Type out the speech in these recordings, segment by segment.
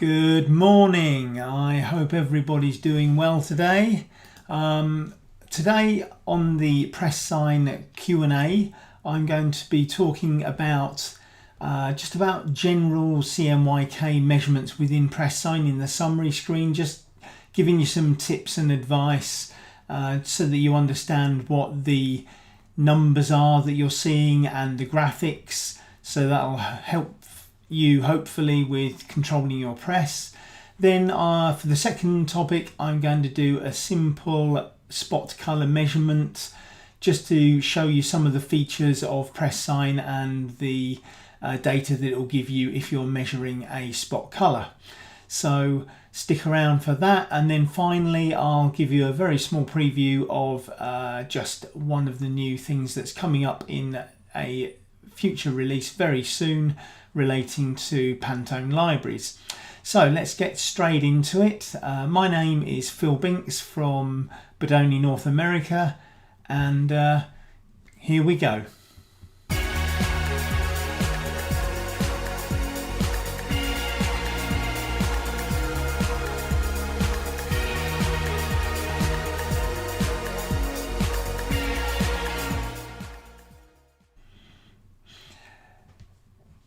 Good morning. I hope everybody's doing well today. Today on the pressSIGN Q&A, I'm going to be talking about just about general CMYK measurements within pressSIGN in the summary screen, just giving you some tips and advice so that you understand what the numbers are that you're seeing and the graphics, so that'll help you hopefully with controlling your press. Then for the second topic, I'm going to do a simple spot color measurement just to show you some of the features of pressSIGN and the data that it will give you if you're measuring a spot color. So stick around for that, and then finally I'll give you a very small preview of just one of the new things that's coming up in a future release very soon relating to Pantone libraries. So let's get straight into it. My name is Phil Binks from Bodoni, North America, and here we go.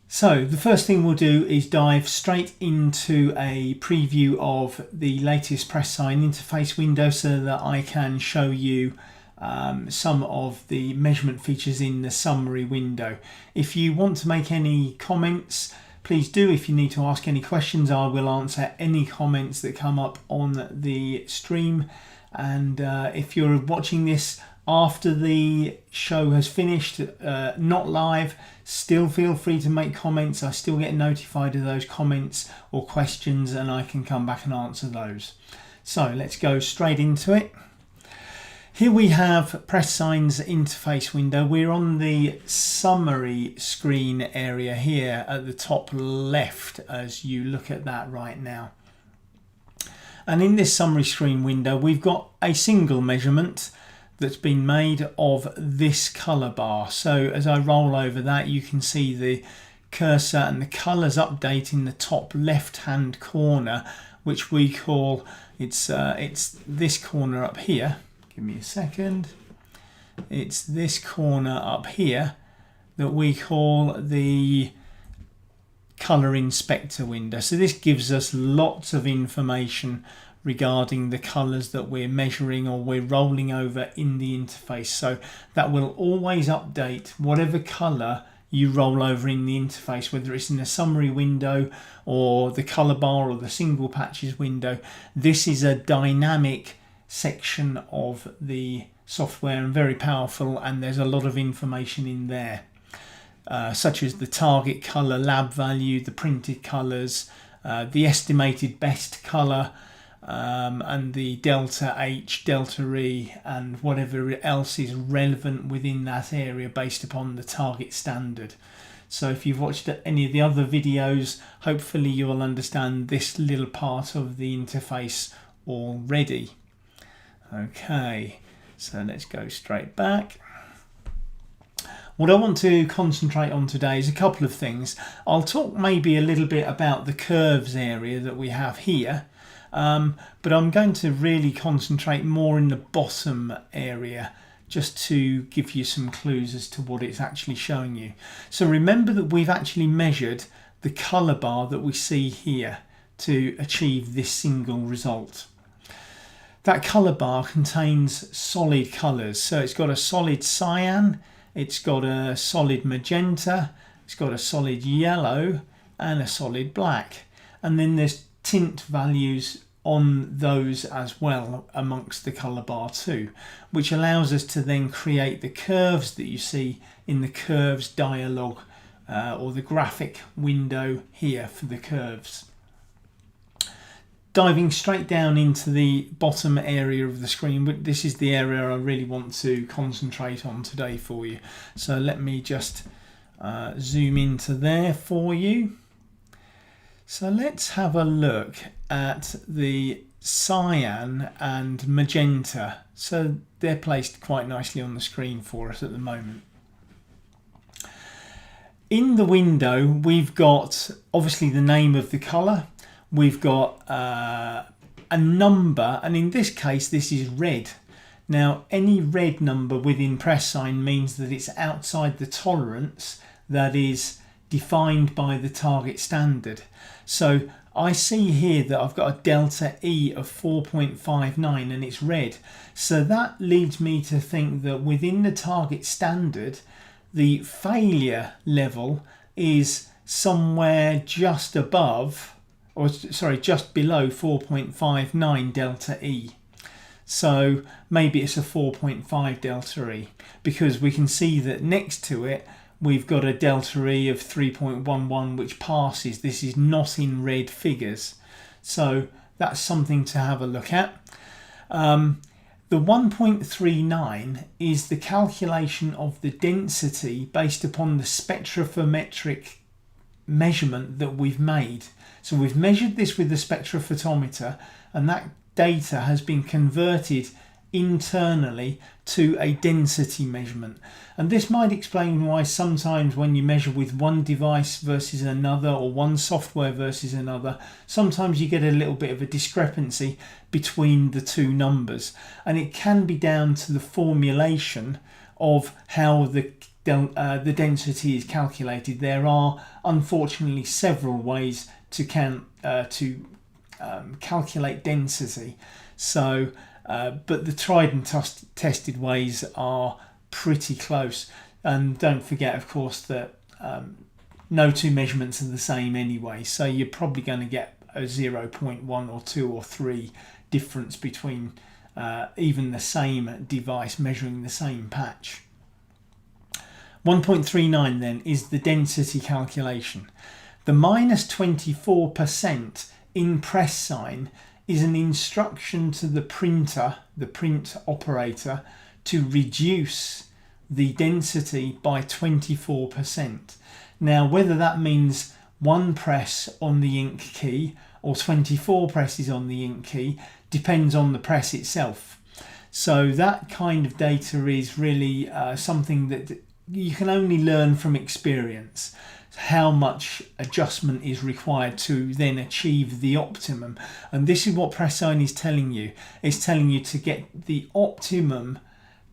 So the first thing we'll do is dive straight into a preview of the latest pressSIGN interface window so that I can show you some of the measurement features in the summary window. If you want to make any comments, please do. If you need to ask any questions, I will answer any comments that come up on the stream. And if you're watching this after the show has finished, not live, still feel free to make comments. I still get notified of those comments or questions and I can come back and answer those. So let's go straight into it. Here we have pressSIGN's interface window. We're on the summary screen area here at the top left as you look at that right now. And in this summary screen window, we've got a single measurement that's been made of this color bar. So as I roll over that, you can see the cursor and the colors update in the top left hand corner, which we call, it's this corner up here. Give me a second. It's this corner up here that we call the color inspector window. So this gives us lots of information regarding the colors that we're measuring or we're rolling over in the interface. So that will always update whatever color you roll over in the interface, whether it's in the summary window or the color bar or the single patches window. This is a dynamic section of the software and very powerful, and there's a lot of information in there, such as the target color, lab value, the printed colors, the estimated best color, and the delta H, delta E, and whatever else is relevant within that area based upon the target standard. So if you've watched any of the other videos, hopefully you will understand this little part of the interface already. Okay, so let's go straight back. What I want to concentrate on today is a couple of things. I'll talk maybe a little bit about the curves area that we have here, but I'm going to really concentrate more in the bottom area just to give you some clues as to what it's actually showing you. So remember that we've actually measured the color bar that we see here to achieve this single result. That color bar contains solid colors, so it's got a solid cyan, it's got a solid magenta, it's got a solid yellow and a solid black, and then there's tint values on those as well amongst the color bar too, which allows us to then create the curves that you see in the curves dialog or the graphic window here for the curves. Diving straight down into the bottom area of the screen, this is the area I really want to concentrate on today for you. So let me just zoom into there for you. So let's have a look at the cyan and magenta. So they're placed quite nicely on the screen for us at the moment. In the window, we've got obviously the name of the colour. we've got a number, and in this case this is red. Now any red number within pressSIGN means that it's outside the tolerance that is defined by the target standard. So I see here that I've got a delta E of 4.59 and it's red. So that leads me to think that within the target standard, the failure level is somewhere just above, or sorry, just below 4.59 delta E. So maybe it's a 4.5 delta E, because we can see that next to it we've got a delta E of 3.11 which passes. This is not in red figures, so that's something to have a look at. The 1.39 is the calculation of the density based upon the spectrophometric measurement that we've made. So we've measured this with the spectrophotometer, and that data has been converted internally to a density measurement. And this might explain why sometimes when you measure with one device versus another, or one software versus another, sometimes you get a little bit of a discrepancy between the two numbers, and it can be down to the formulation of how the density is calculated. There are unfortunately several ways to calculate density. So but the tried and tested ways are pretty close. And don't forget, of course, that no two measurements are the same anyway. So you're probably going to get a 0.1 or 2 or 3 difference between even the same device measuring the same patch. 1.39 then is the density calculation. The minus 24% in pressSIGN is an instruction to the printer, the print operator, to reduce the density by 24%. Now, whether that means 1 press on the ink key or 24 presses on the ink key depends on the press itself. So that kind of data is really something that you can only learn from experience, how much adjustment is required to then achieve the optimum. And this is what pressSIGN is telling you. It's telling you to get the optimum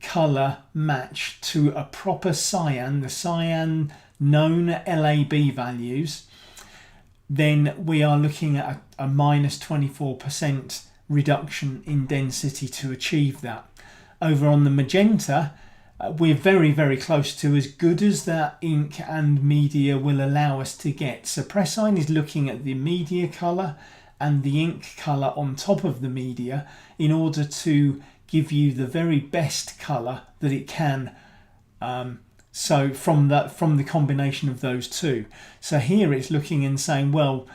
color match to a proper cyan, the cyan known LAB values. Then we are looking at a minus 24% reduction in density to achieve that. Over on the magenta, we're very, very close to as good as that ink and media will allow us to get. So pressSIGN is looking at the media colour and the ink colour on top of the media in order to give you the very best colour that it can. So from the combination of those two. So here it's looking and saying, well,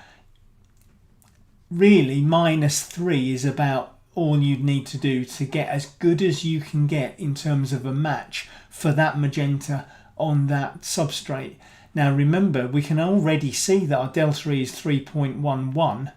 really -3 is about all you'd need to do to get as good as you can get in terms of a match for that magenta on that substrate. Now remember, we can already see that our delta E is 3.11,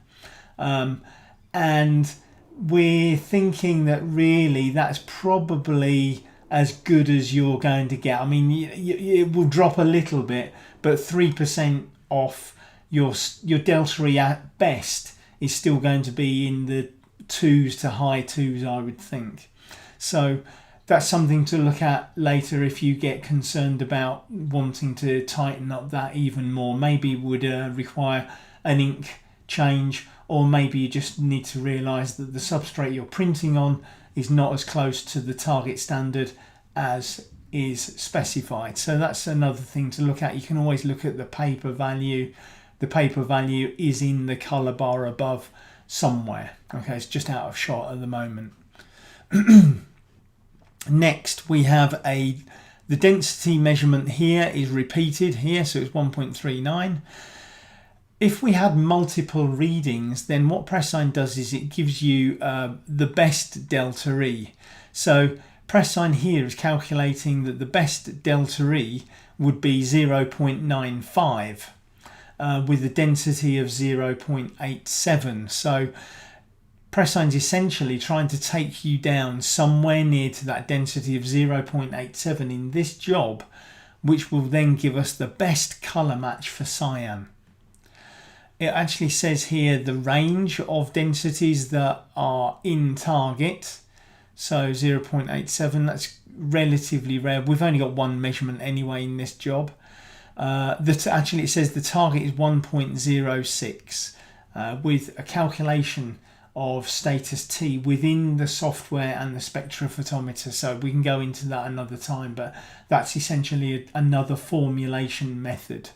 and we're thinking that really that's probably as good as you're going to get. I mean, it will drop a little bit, but 3% off your delta E at best is still going to be in the 2s to high 2s, I would think. So that's something to look at later if you get concerned about wanting to tighten up that even more. Maybe it would require an ink change, or maybe you just need to realise that the substrate you're printing on is not as close to the target standard as is specified. So that's another thing to look at. You can always look at the paper value. The paper value is in the colour bar above somewhere. Okay, it's just out of shot at the moment. Next we have the density measurement here is repeated here, so it's 1.39. If we had multiple readings, then what pressSIGN does is it gives you the best delta E. So pressSIGN here is calculating that the best delta E would be 0.95. With a density of 0.87. So pressSIGN is essentially trying to take you down somewhere near to that density of 0.87 in this job, which will then give us the best colour match for cyan. it actually says here the range of densities that are in target. So 0.87, that's relatively rare. We've only got one measurement anyway in this job. Actually, it says the target is 1.06 with a calculation of status T within the software and the spectrophotometer. So we can go into that another time, but that's essentially another formulation method.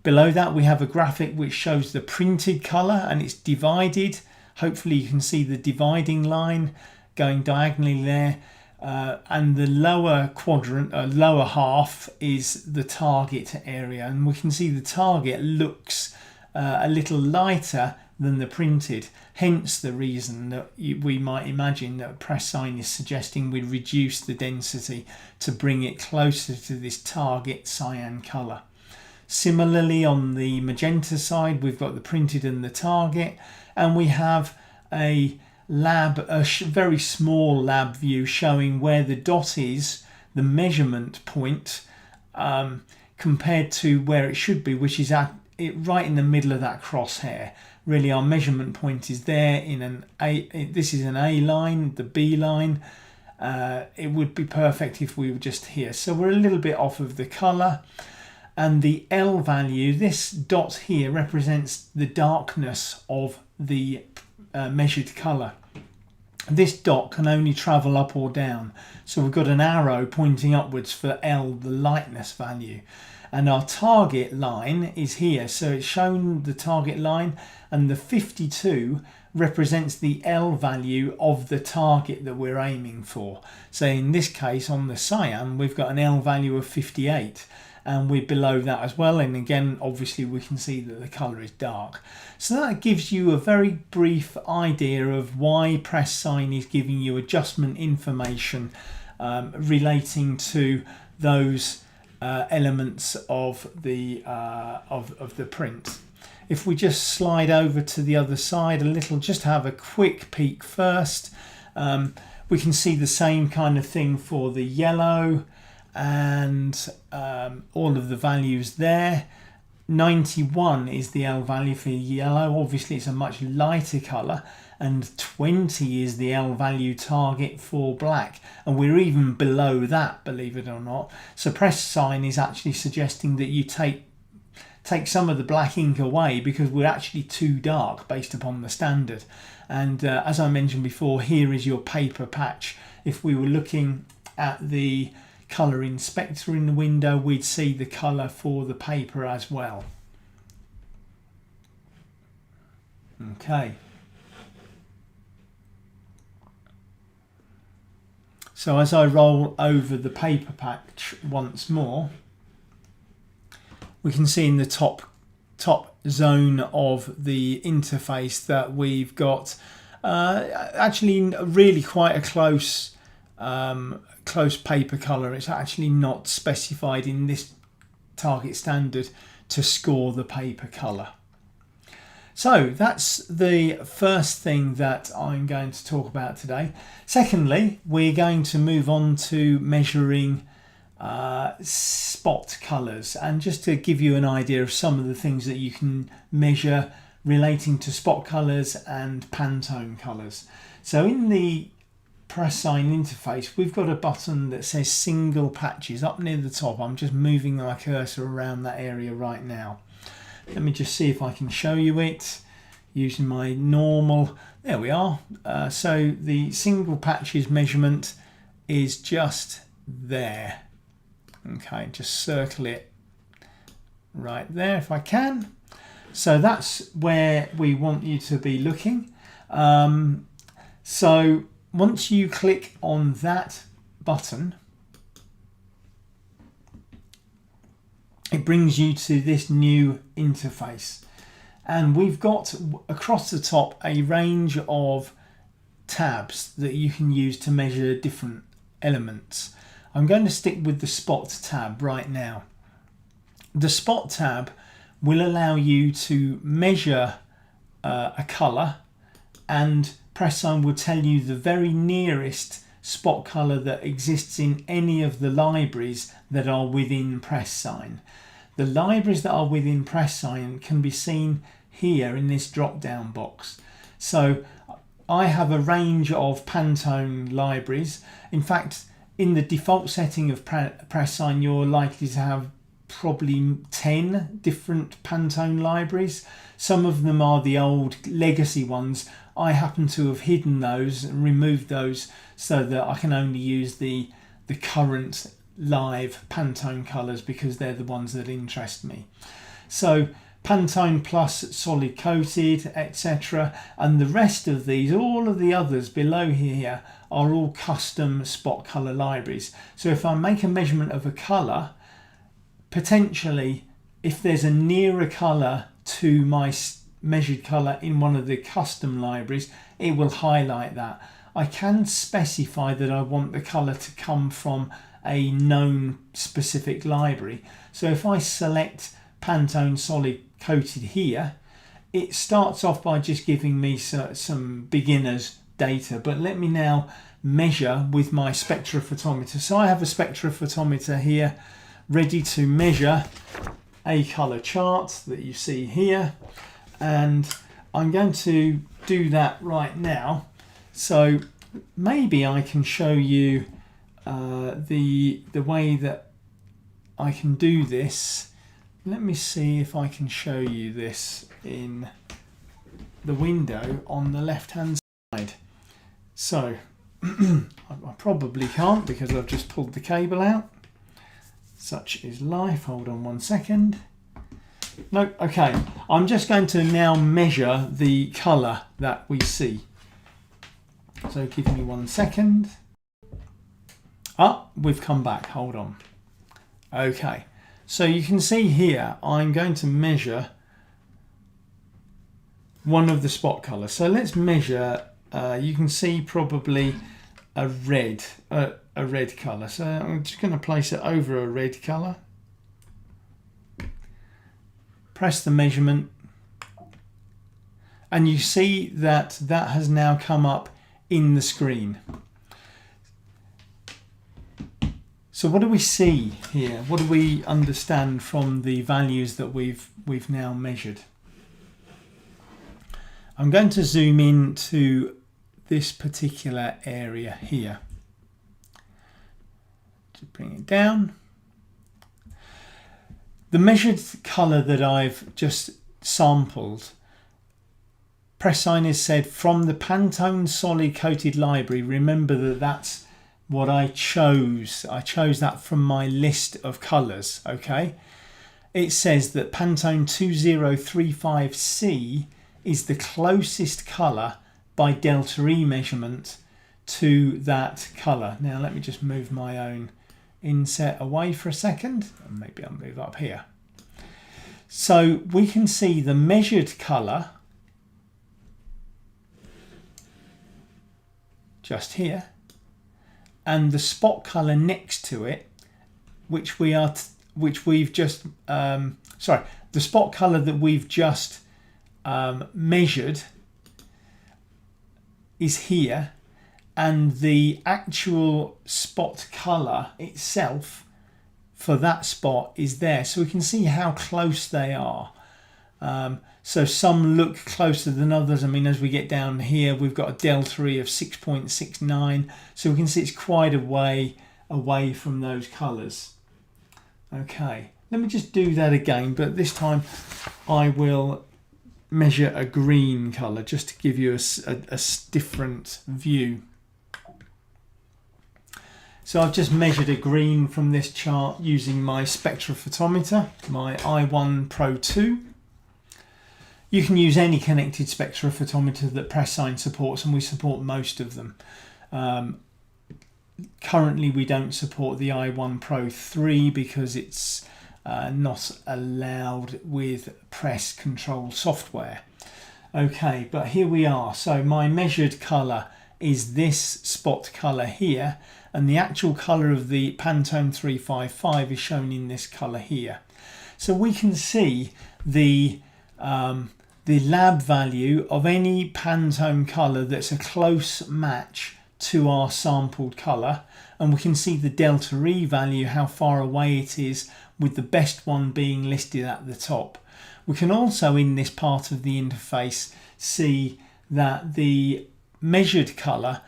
Below that we have a graphic which shows the printed colour, and it's divided. Hopefully you can see the dividing line going diagonally there, and the lower quadrant, lower half is the target area, and we can see the target looks a little lighter than the printed, hence the reason that we might imagine that pressSIGN is suggesting we reduce the density to bring it closer to this target cyan colour. Similarly, on the magenta side, we've got the printed and the target, and we have a very small lab view showing where the dot is, the measurement point, compared to where it should be, which is right in the middle of that crosshair. Really, our measurement point is there in this is an A line, the B line. It would be perfect if we were just here. So we're a little bit off of the colour. And the L value, this dot here, represents the darkness of the measured colour. This dot can only travel up or down. So we've got an arrow pointing upwards for L, the lightness value. And our target line is here. So it's shown the target line, and the 52 represents the L value of the target that we're aiming for. So in this case, on the cyan, we've got an L value of 58. And we're below that as well, and again obviously we can see that the colour is dark. So that gives you a very brief idea of why pressSIGN is giving you adjustment information relating to those elements of the print. If we just slide over to the other side a little, just have a quick peek first, we can see the same kind of thing for the yellow, and all of the values there. 91 is the L value for yellow. Obviously it's a much lighter colour, and 20 is the L value target for black, and we're even below that, believe it or not. So pressSIGN is actually suggesting that you take some of the black ink away because we're actually too dark based upon the standard. And as I mentioned before, here is your paper patch. If we were looking at the colour inspector in the window, we'd see the colour for the paper as well. Okay. So as I roll over the paper patch once more, we can see in the top zone of the interface that we've got actually really quite a close paper colour. It's actually not specified in this target standard to score the paper colour. So that's the first thing that I'm going to talk about today. Secondly, we're going to move on to measuring spot colours, and just to give you an idea of some of the things that you can measure relating to spot colours and Pantone colours. So in the pressSIGN interface, we've got a button that says single patches up near the top. I'm just moving my cursor around that area right now. Let me just see if I can show you it using my normal. There we are. So the single patches measurement is just there. Okay, just circle it right there if I can. So that's where we want you to be looking. So once you click on that button, it brings you to this new interface, and we've got across the top a range of tabs that you can use to measure different elements. I'm going to stick with the spot tab right now. The spot tab will allow you to measure a colour, and pressSIGN will tell you the very nearest spot colour that exists in any of the libraries that are within pressSIGN. The libraries that are within pressSIGN can be seen here in this drop down box. So I have a range of Pantone libraries. In fact, in the default setting of pressSIGN, you're likely to have probably 10 different Pantone libraries. Some of them are the old legacy ones. I happen to have hidden those and removed those so that I can only use the current live Pantone colours because they're the ones that interest me. So Pantone Plus, solid coated, etc. And the rest of these, all of the others below here, are all custom spot colour libraries. So if I make a measurement of a colour, potentially if there's a nearer colour to my measured colour in one of the custom libraries, it will highlight that. I can specify that I want the colour to come from a known specific library. So if I select Pantone solid coated here, it starts off by just giving me some beginners data, but let me now measure with my spectrophotometer. So I have a spectrophotometer here ready to measure a colour chart that you see here, and I'm going to do that right now. So maybe I can show you the way that I can do this. Let me see if I can show you this in the window on the left hand side. So I probably can't because I've just pulled the cable out. Such is life. Hold on one second. No, okay. I'm just going to now measure the colour that we see. So give me 1 second. Ah, we've come back. Hold on. Okay. So you can see here, I'm going to measure one of the spot colours. So let's measure, you can see probably a red colour. So I'm just going to place it over a red colour. Press the measurement. And you see that that has now come up in the screen. So what do we see here? What do we understand from the values that we've now measured? I'm going to zoom in to this particular area here. To bring it down. The measured colour that I've just sampled, pressSIGN has said from the Pantone solid coated library. Remember that that's what I chose. I chose that from my list of colours, okay? It says that Pantone 2035C is the closest colour by delta E measurement to that colour. Now let me just move my own inset away for a second, and maybe I'll move up here. So we can see the measured colour just here, and the spot colour next to it, which we've just the spot colour that we've just measured is here, and the actual spot colour itself for that spot is there. So we can see how close they are. So some look closer than others. I mean, as we get down here, we've got a delta E of 6.69. So we can see it's quite a way away from those colours. Okay, let me just do that again, but this time I will measure a green colour just to give you a different view. So I've just measured a green from this chart using my spectrophotometer, my i1 Pro 2. You can use any connected spectrophotometer that pressSIGN supports, and we support most of them. Currently we don't support the i1 Pro 3 because it's not allowed with press control software. Okay, but here we are. So my measured colour is this spot colour here, and the actual colour of the Pantone 355 is shown in this colour here. So we can see the lab value of any Pantone colour that's a close match to our sampled colour, and we can see the delta E value, how far away it is, with the best one being listed at the top. We can also, in this part of the interface, see that the measured colour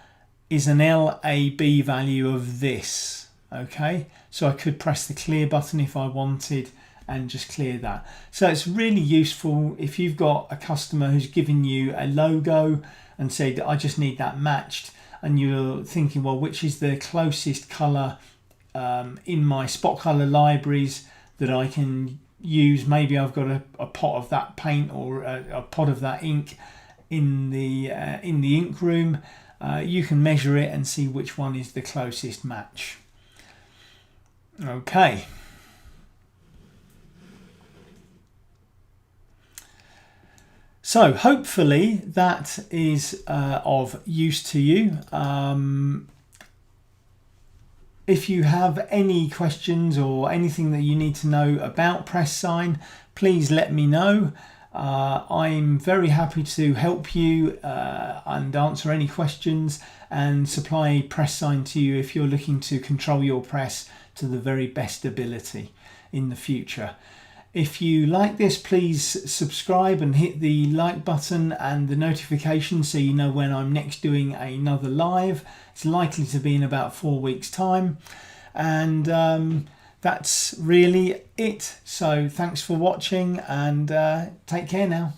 is an LAB value of this. Okay, so I could press the clear button if I wanted and just clear that. So it's really useful if you've got a customer who's given you a logo and said, I just need that matched, and you're thinking, well, which is the closest colour in my spot colour libraries that I can use. Maybe I've got a pot of that paint or a pot of that ink in the ink room. You can measure it and see which one is the closest match. Okay. So hopefully that is of use to you. If you have any questions or anything that you need to know about pressSIGN, please let me know. I'm very happy to help you and answer any questions and supply pressSIGN to you if you're looking to control your press to the very best ability in the future. If you like this, please subscribe and hit the like button and the notification so you know when I'm next doing another live. It's likely to be in about 4 weeks' time. And that's really it. So thanks for watching, and take care now.